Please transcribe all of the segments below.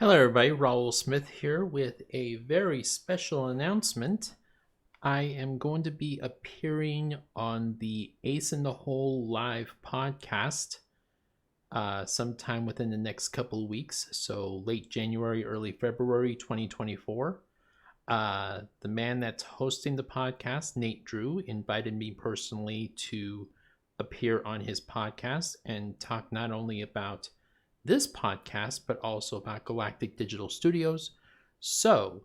Hello, everybody. Raul Smith here with a very special announcement. I am going to be appearing on the Ace in the Hole live podcast sometime within the next couple of weeks. So late January, early February 2024. The man that's hosting the podcast, Nate Drew, invited me personally to appear on his podcast and talk not only about this podcast, but also about Galactic Digital Studios. So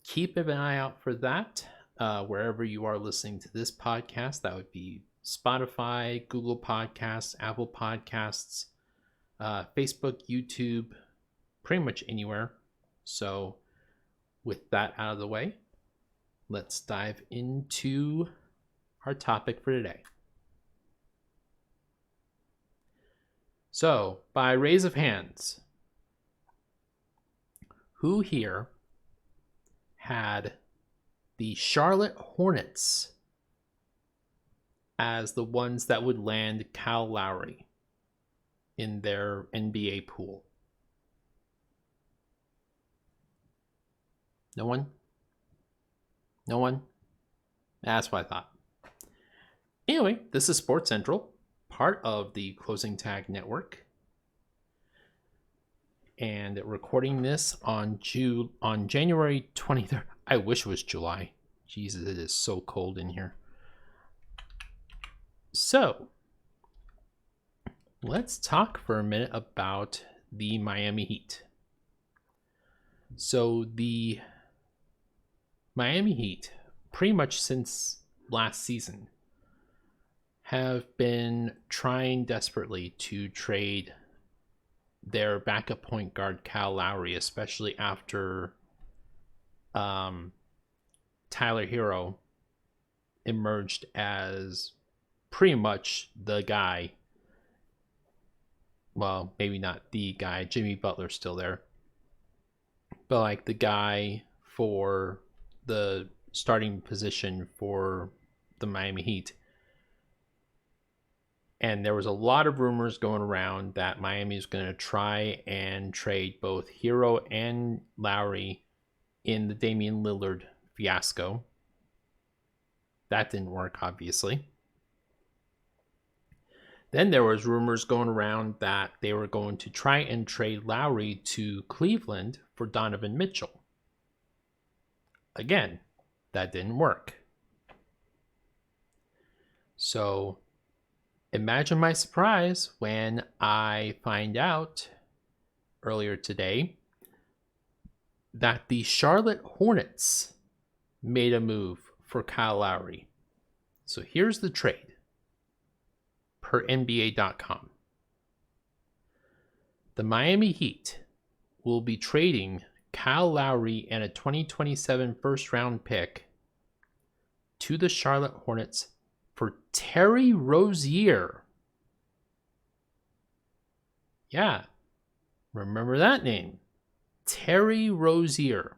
keep an eye out for that wherever you are listening to this podcast. That would be Spotify, Google Podcasts, Apple Podcasts, Facebook, YouTube, pretty much anywhere. So with that out of the way, let's dive into our topic for today. So, by raise of hands, who here had the Charlotte Hornets as the ones that would land Kyle Lowry in their NBA pool? No one? No one? That's what I thought. Anyway, this is Sports Central, part of the Closing Tag Network, and recording this on January 23rd. I wish it was July. Jesus, it is so cold in here. So, let's talk for a minute about the Miami Heat. So, the Miami Heat, pretty much since last season, have been trying desperately to trade their backup point guard Kyle Lowry, especially after Tyler Hero emerged as pretty much the guy. Well, maybe not the guy. Jimmy Butler's still there. But like the guy for the starting position for the Miami Heat. And there was a lot of rumors going around that Miami is going to try and trade both Hero and Lowry in the Damian Lillard fiasco. That didn't work, obviously. Then there was rumors going around that they were going to try and trade Lowry to Cleveland for Donovan Mitchell. Again, that didn't work. So imagine my surprise when I find out earlier today that the Charlotte Hornets made a move for Kyle Lowry. So here's the trade per NBA.com. The Miami Heat will be trading Kyle Lowry and a 2027 first round pick to the Charlotte Hornets for Terry Rozier. Yeah, remember that name. Terry Rozier.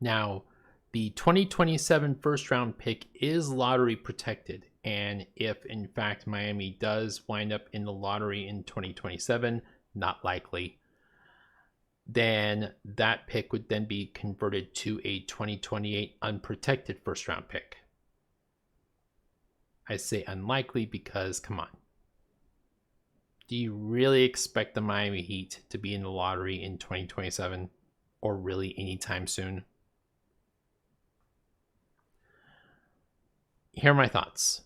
Now, the 2027 first round pick is lottery protected. And if, in fact, Miami does wind up in the lottery in 2027, not likely, then that pick would then be converted to a 2028 unprotected first round pick. I say unlikely because, come on. Do you really expect the Miami Heat to be in the lottery in 2027 or really anytime soon? Here are my thoughts.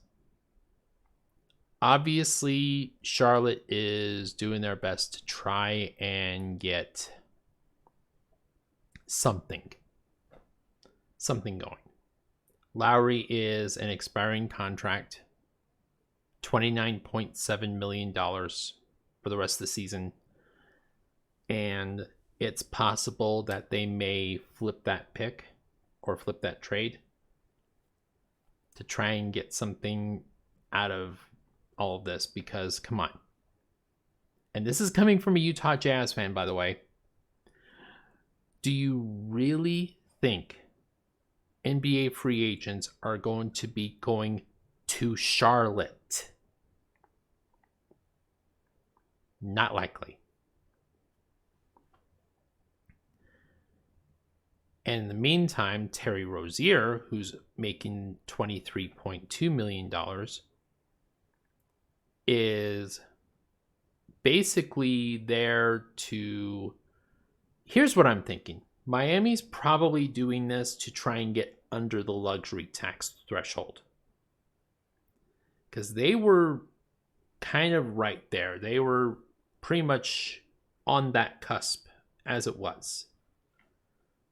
Obviously, Charlotte is doing their best to try and get something going. Lowry is an expiring contract, $29.7 million for the rest of the season. And it's possible that they may flip that pick or flip that trade to try and get something out of all of this, because come on. And this is coming from a Utah Jazz fan, by the way. Do you really think NBA free agents are going to be going to Charlotte? Not likely. And in the meantime, Terry Rozier, who's making $23.2 million, is basically there to... Here's what I'm thinking. Miami's probably doing this to try and get under the luxury tax threshold. Because they were kind of right there. They were pretty much on that cusp as it was.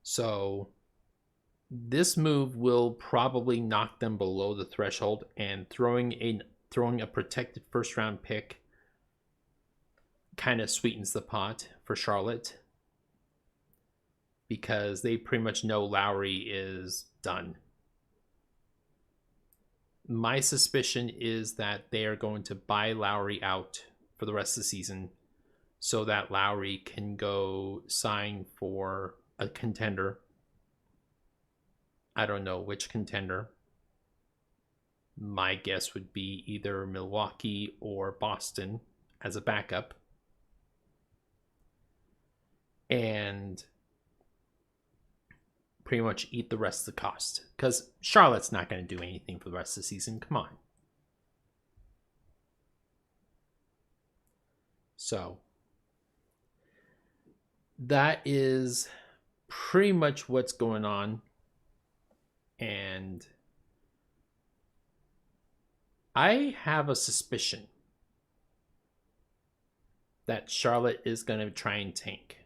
So this move will probably knock them below the threshold, and throwing a protected first round pick kind of sweetens the pot for Charlotte, because they pretty much know Lowry is done. My suspicion is that they are going to buy Lowry out for the rest of the season so that Lowry can go sign for a contender. I don't know which contender. My guess would be either Milwaukee or Boston as a backup. And pretty much eat the rest of the cost. Because Charlotte's not going to do anything for the rest of the season. Come on. So that is pretty much what's going on. And I have a suspicion that Charlotte is going to try and tank.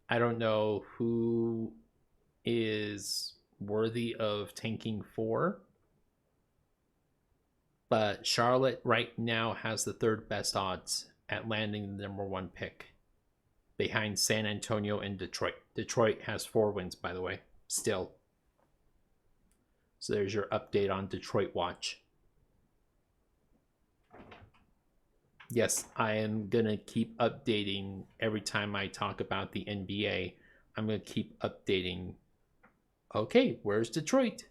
I don't know who is worthy of tanking for, but Charlotte right now has the third best odds at landing the number one pick, behind San Antonio and Detroit. Detroit has 4 wins, by the way, still. So there's your update on Detroit Watch. Yes, I am going to keep updating every time I talk about the NBA. I'm going to keep updating. Okay, where's Detroit?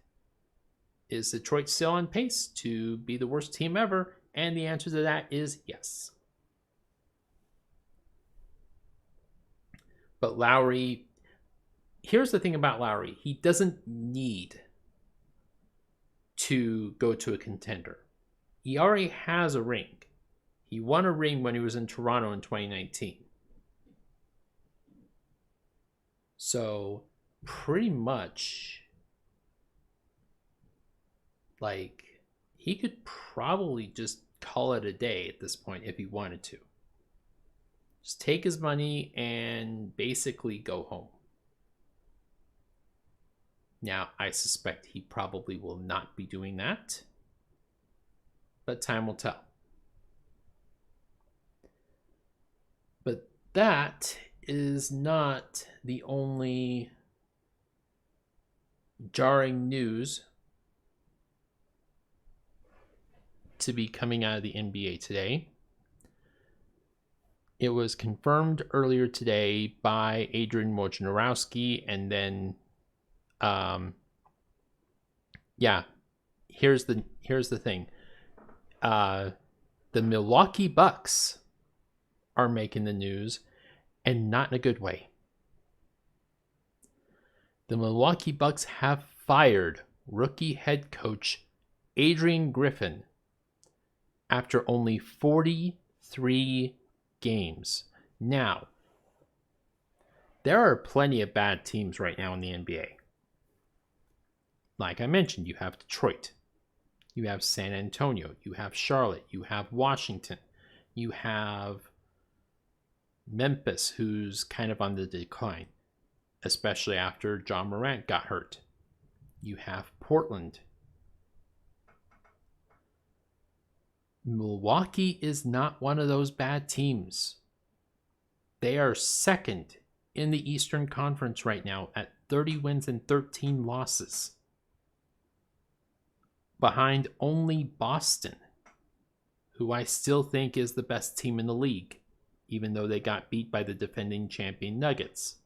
Is Detroit still on pace to be the worst team ever? And the answer to that is yes. But Lowry, here's the thing about Lowry. He doesn't need to go to a contender. He already has a ring. He won a ring when he was in Toronto in 2019. So pretty much, like, he could probably just call it a day at this point if he wanted to. Just take his money and basically go home. Now, I suspect he probably will not be doing that, but time will tell. But that is not the only jarring news to be coming out of the NBA today. It was confirmed earlier today by Adrian Wojnarowski, and then here's the thing. The Milwaukee Bucks are making the news, and not in a good way. The Milwaukee Bucks have fired rookie head coach Adrian Griffin after only 43 games. Now, there are plenty of bad teams right now in the NBA. Like I mentioned, you have Detroit, you have San Antonio, you have Charlotte, you have Washington, you have Memphis, who's kind of on the decline, especially after John Morant got hurt. You have Portland. Milwaukee is not one of those bad teams. They are second in the Eastern Conference right now at 30 wins and 13 losses, behind only Boston, who I still think is the best team in the league, even though they got beat by the defending champion Nuggets.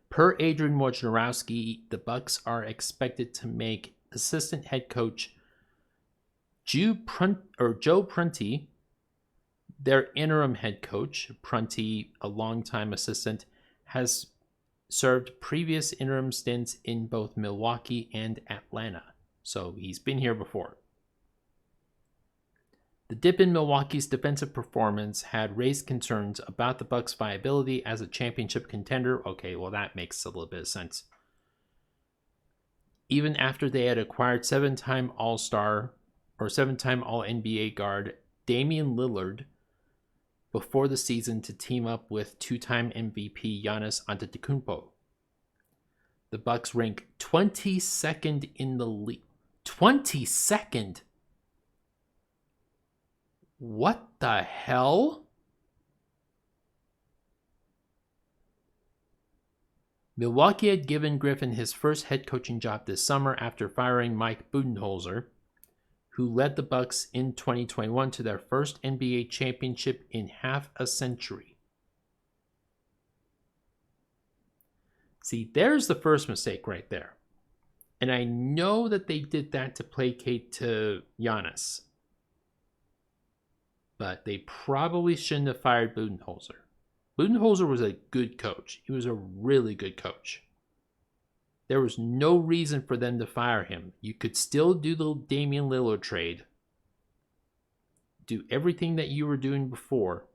Per Adrian Wojnarowski, the Bucks are expected to make assistant head coach Joe Prunty, their interim head coach, Prunty, a longtime assistant, has served previous interim stints in both Milwaukee and Atlanta. So he's been here before. The dip in Milwaukee's defensive performance had raised concerns about the Bucks' viability as a championship contender. Okay, well, that makes a little bit of sense. Even after they had acquired seven-time All-Star or seven-time All-NBA guard Damian Lillard before the season to team up with two-time MVP Giannis Antetokounmpo. The Bucks rank 22nd in the league. 22nd? What the hell? Milwaukee had given Griffin his first head coaching job this summer after firing Mike Budenholzer, who led the Bucks in 2021 to their first NBA championship in half a century. See, there's the first mistake right there. And I know that they did that to placate to Giannis. But they probably shouldn't have fired Budenholzer. Budenholzer was a good coach. He was a really good coach. There was no reason for them to fire him. You could still do the Damian Lillard trade. Do everything that you were doing before,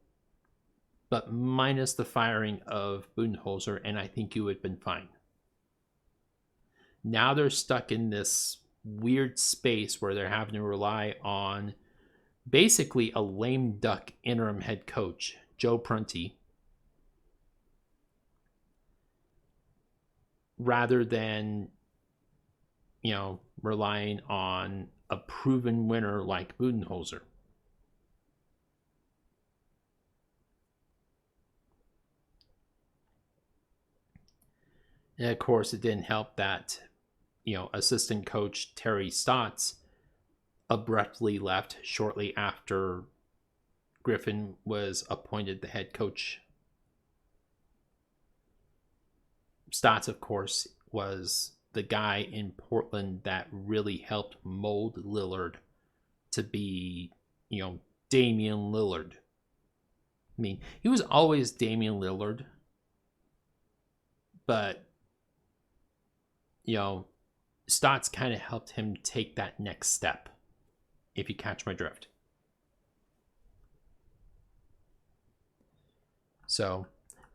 but minus the firing of Budenholzer, and I think you would have been fine. Now they're stuck in this weird space where they're having to rely on basically a lame duck interim head coach, Joe Prunty, rather than, relying on a proven winner like Budenholzer. And of course, it didn't help that, assistant coach Terry Stotts abruptly left shortly after Griffin was appointed the head coach. Stotts, of course, was the guy in Portland that really helped mold Lillard to be, Damian Lillard. I mean, he was always Damian Lillard, but, Stotts kind of helped him take that next step, if you catch my drift. So,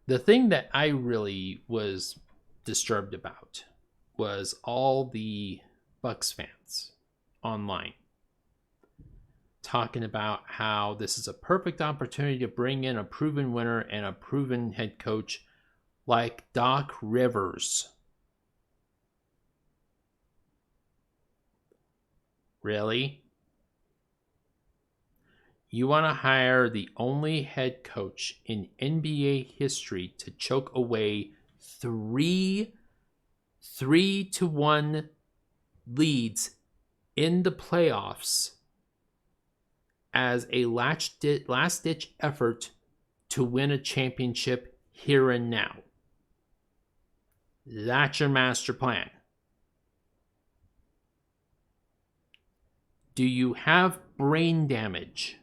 the thing that I really was disturbed about was all the Bucks fans online talking about how this is a perfect opportunity to bring in a proven winner and a proven head coach like Doc Rivers. Really? You want to hire the only head coach in NBA history to choke away 3-1 leads in the playoffs as a last-ditch effort to win a championship here and now. That's your master plan. Do you have brain damage?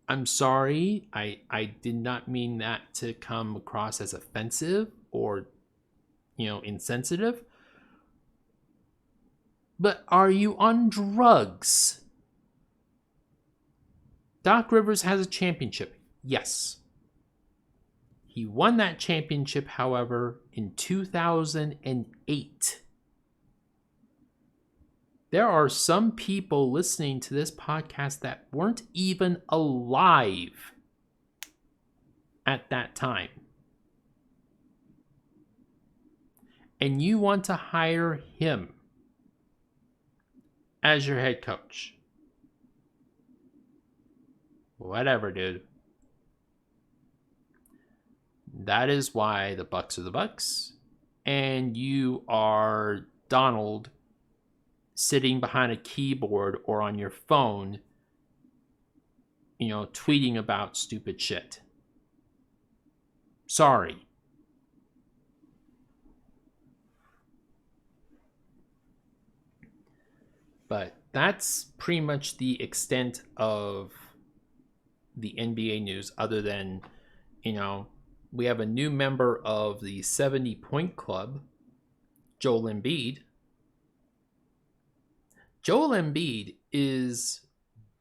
I'm sorry, I did not mean that to come across as offensive or, insensitive. But are you on drugs? Doc Rivers has a championship. Yes. He won that championship, however, in 2008. There are some people listening to this podcast that weren't even alive at that time. And you want to hire him as your head coach. Whatever, dude. That is why the Bucks are the Bucks, and you are Donald sitting behind a keyboard or on your phone, tweeting about stupid shit. Sorry. But that's pretty much the extent of the NBA news, other than, we have a new member of the 70-point club, Joel Embiid. Joel Embiid is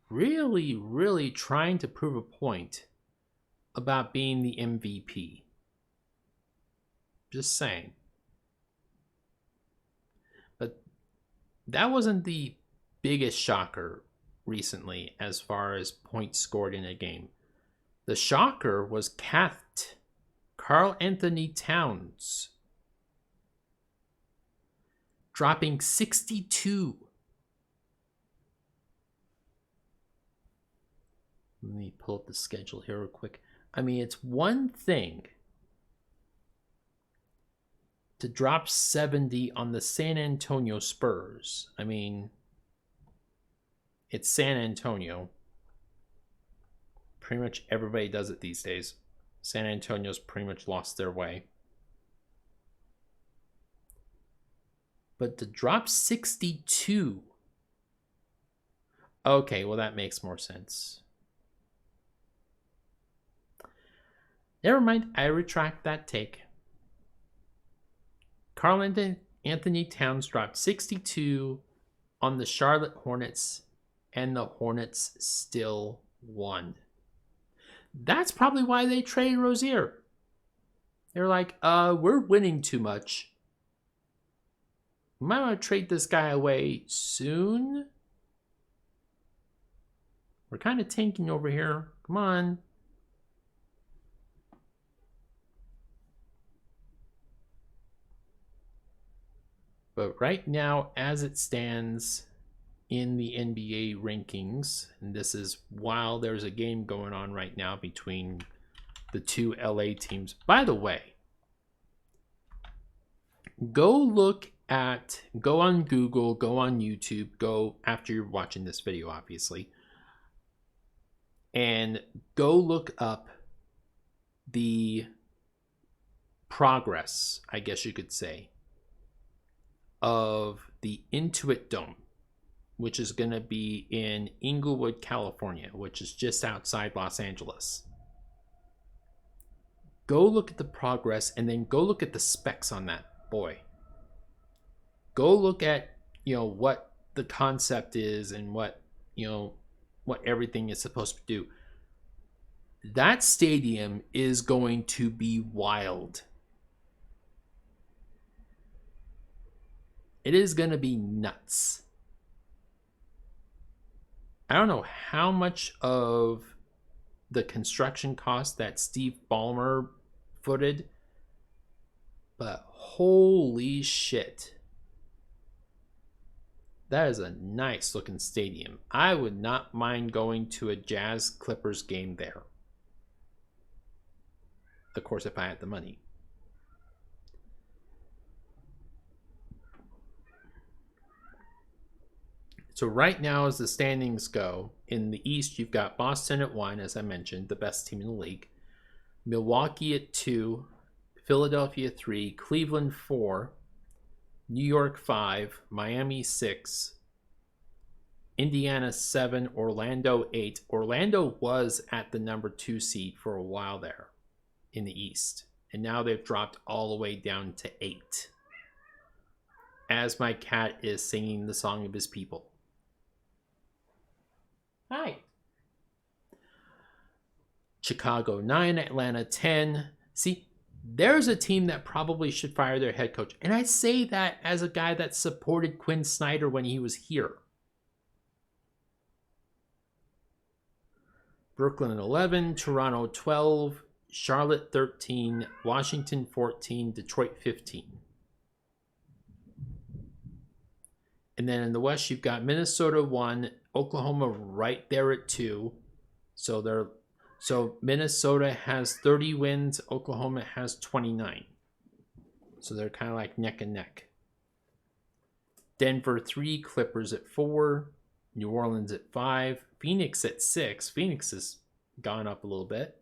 really, really trying to prove a point about being the MVP. Just saying. But that wasn't the biggest shocker recently as far as points scored in a game. The shocker was Karl Anthony Towns dropping 62. Let me pull up the schedule here real quick. I mean, it's one thing to drop 70 on the San Antonio Spurs. I mean, it's San Antonio. Pretty much everybody does it these days. San Antonio's pretty much lost their way. But to drop 62. Okay, well, that makes more sense. Never mind, I retract that take. Karl Anthony Towns dropped 62 on the Charlotte Hornets, and the Hornets still won. That's probably why they traded Rozier. They're like, we're winning too much. We might want to trade this guy away soon. We're kind of tanking over here. Come on. But right now, as it stands in the NBA rankings, and this is while there's a game going on right now between the two LA teams. By the way, go on Google, go on YouTube, go after you're watching this video, obviously, and go look up the progress, I guess you could say, of the Intuit Dome, which is going to be in Inglewood, California, which is just outside Los Angeles. Go look at the progress, and then go look at the specs on that boy. Go look at, what the concept is and what everything is supposed to do. That stadium is going to be wild. It is going to be nuts. I don't know how much of the construction cost that Steve Ballmer footed, but holy shit. That is a nice looking stadium. I would not mind going to a Jazz Clippers game there. Of course, if I had the money. So right now, as the standings go, in the East, you've got Boston at 1, as I mentioned, the best team in the league. Milwaukee at 2, Philadelphia 3, Cleveland 4, New York 5, Miami 6, Indiana 7, Orlando 8. Orlando was at the number 2 seed for a while there in the East, and now they've dropped all the way down to 8. As my cat is singing the song of his people. Hi. Chicago 9, Atlanta 10. See, there's a team that probably should fire their head coach. And I say that as a guy that supported Quinn Snyder when he was here. Brooklyn 11, Toronto 12, Charlotte 13, Washington 14, Detroit 15. And then in the West, you've got Minnesota 1, Oklahoma right there at 2. So Minnesota has 30 wins, Oklahoma has 29. So they're kind of like neck and neck. Denver 3, Clippers at 4, New Orleans at 5, Phoenix at 6. Phoenix has gone up a little bit.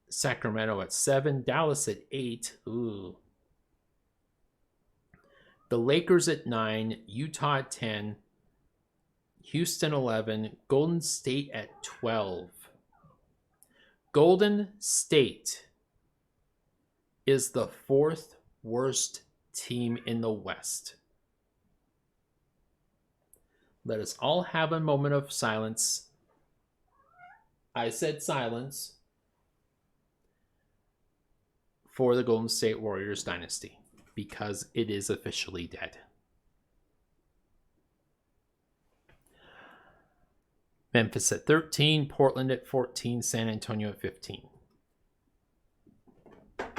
Sacramento at 7, Dallas at 8. Ooh. The the Lakers at 9, Utah at 10, Houston 11, Golden State at 12. Golden State is the 4th worst team in the West. Let us all have a moment of silence. I said silence for the Golden State Warriors dynasty because it is officially dead. Memphis at 13, Portland at 14, San Antonio at 15.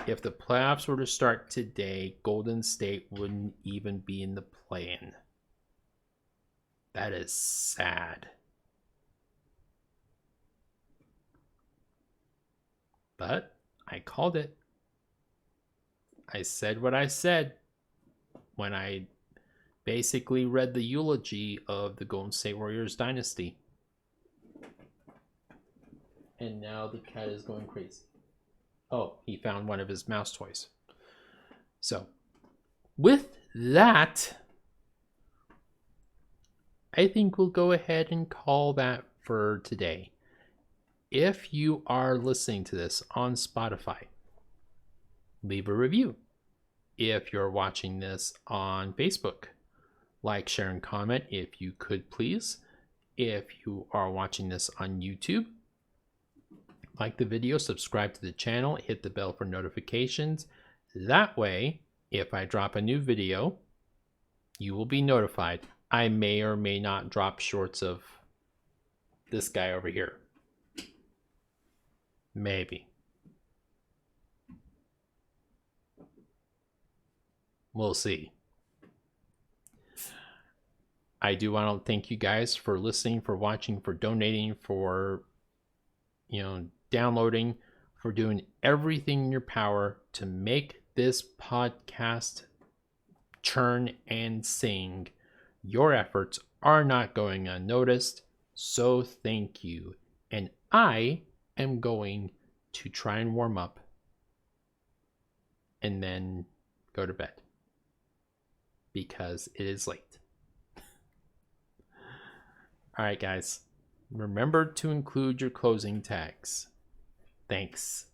If the playoffs were to start today, Golden State wouldn't even be in the play-in. That is sad. But I called it. I said what I said when I basically read the eulogy of the Golden State Warriors dynasty. And now the cat is going crazy. Oh, he found one of his mouse toys. So, with that, I think we'll go ahead and call that for today. If you are listening to this on Spotify, leave a review. If you're watching this on Facebook, like, share, and comment if you could, please. If you are watching this on YouTube, like the video, subscribe to the channel, hit the bell for notifications. That way, if I drop a new video, you will be notified. I may or may not drop shorts of this guy over here. Maybe. We'll see. I do want to thank you guys for listening, for watching, for donating, for downloading, for doing everything in your power to make this podcast churn and sing. Your efforts are not going unnoticed, so thank you. And I am going to try and warm up and then go to bed because it is late. All right, guys. Remember to include your closing tags. Thanks.